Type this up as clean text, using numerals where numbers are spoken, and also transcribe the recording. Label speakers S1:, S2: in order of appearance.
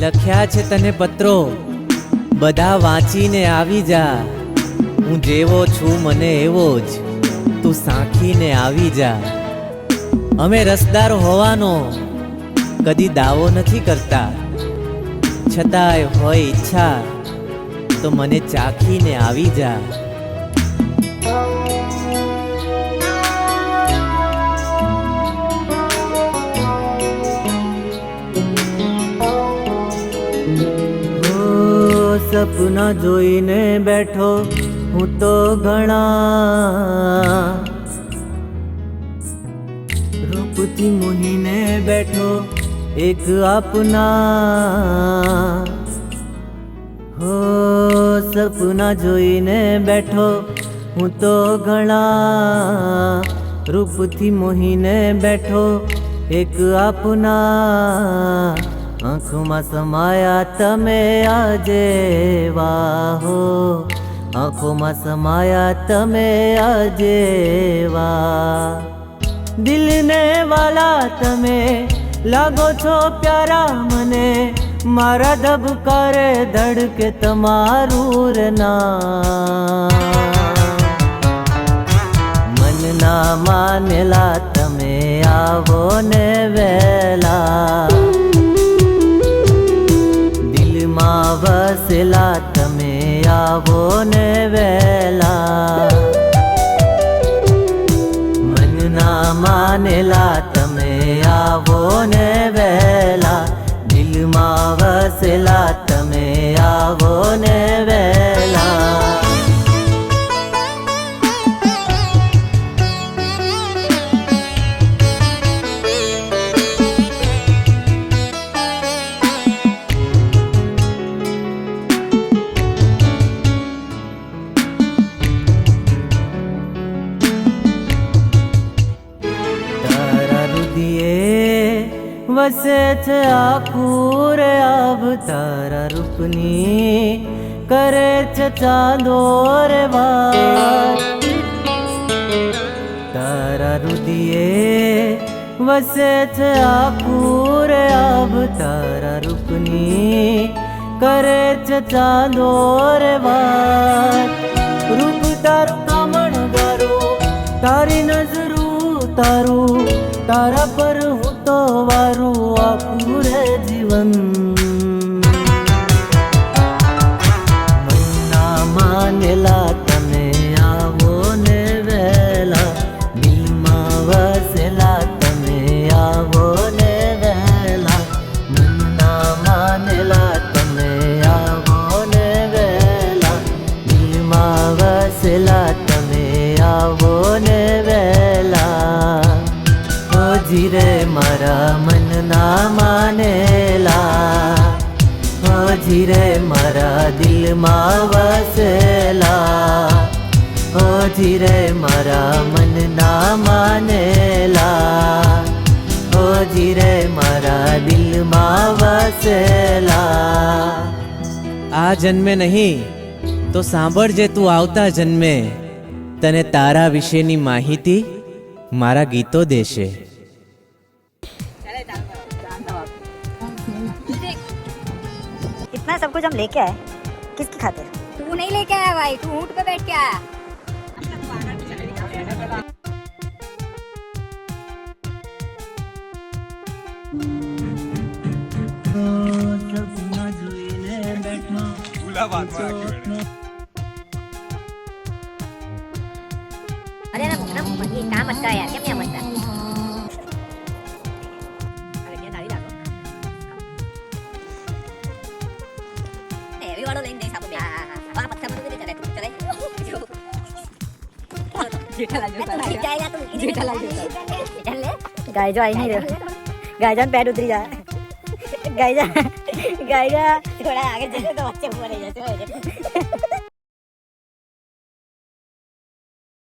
S1: લખ્યા છે તને પત્રો, બધા વાંચીને આવી જા. હું જેવો છું મને એવો જ, તું સાંખીને આવી જા. અમે રસદાર હોવાનો કદી દાવો નથી કરતા, છતાંય હોય ઈચ્છા તો મને ચાખીને આવી જા. સપના જોઈને બેઠો હું તો ઘણા, રૂપથી મોહીને બેઠો એક આપના. હો સપના જોઈને બેઠો હું તો ઘણા, રૂપથી મોહીને બેઠો એક આપના. આંખોમાં સમાયા તમે આજે વાહો, આંખોમાં સમાયા તમે આજે વા. દિલને વાલા તમે લાગો છો પ્યારા મને, મારા ધબકારે ધડકે તમારું રે નામ. મનના માનેલા તમે આવો ને વહેલા, વસેલા તમે આવો ને વહેલા. મનના માનેલા તમે આવો ને વહેલા, દિલમાં વસેલા તમે આવો ને વહેલા. વસે છે આખું રે આબ, તારા રૂપની કરે છે ચાંદો રે વાત. તારા રુદિયે વસે છે આખું રે આબ, તારા રૂપની કરે છે ચાંદો રે વાત. રૂપ તારું કામણ ગારું, તારી નજરું તારું, તારા પર હું તો વારું આખું રે જીવન. મનના માનેલા તમે આવો ને વહેલા, દિલમાં વસેલા તમે આવો ને વહેલા. મનના માનેલા તમે આવો ને વહેલા, દિલમાં વસેલા તમે આવો ને વહેલા. જીરે મારા મનના માનેલા, જીરે મારા દિલમાં વસેલા. જીરે મારા મનના માનેલા, જીરે મારા દિલમાં વસેલા. આ જન્મે નહીં તો સાંભળજે તું આવતા જન્મે, તને તારા વિશેની માહિતી મારા ગીતો દેશે.
S2: इतना सब कुछ हम लेके आए, किसकी खातिर?
S3: तू नहीं लेके आया भाई, तू ऊंट पे बैठ के आया. अरे ना ये काम मत कर यार, क्या मैं मत कर. अरे क्या दाढ़ी डालो. हेवी वाला लेन दे साबु बे. वहां पत्थर मत दे चले तू चले. जेठालाल जीत जाएगा तू. जेठालाल जीत ले.
S2: गाय जो आई नहीं रहे, गायजान पैर उतरी जा. गायजा थोड़ा आगे चले तो बच्चे ऊपर रह जाते.